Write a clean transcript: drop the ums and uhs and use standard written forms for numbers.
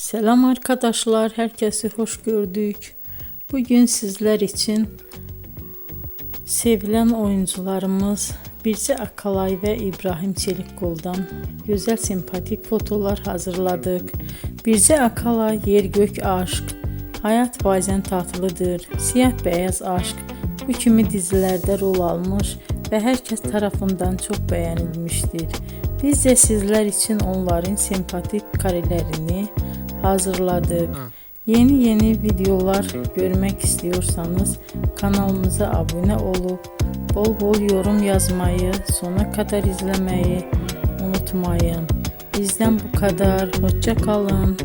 Selam arkadaşlar, herkesi hoş gördük. Bugün sizler için sevilen oyuncularımız Birce Akalay ve İbrahim Çelikkol'dan güzel sempatik fotolar hazırladık. Birce Akalay yer gök aşk, hayat bazen tatlıdır, siyah beyaz aşk bu kimi dizilerde rol almış ve herkes tarafından çok beğenilmiştir. Biz de sizler için onların sempatik karelerini hazırladık. Yeni videolar görmek istiyorsanız kanalımıza abone olup bol bol yorum yazmayı, sona kadar izlemeyi unutmayın. Bizden bu kadar. Hoşça kalın.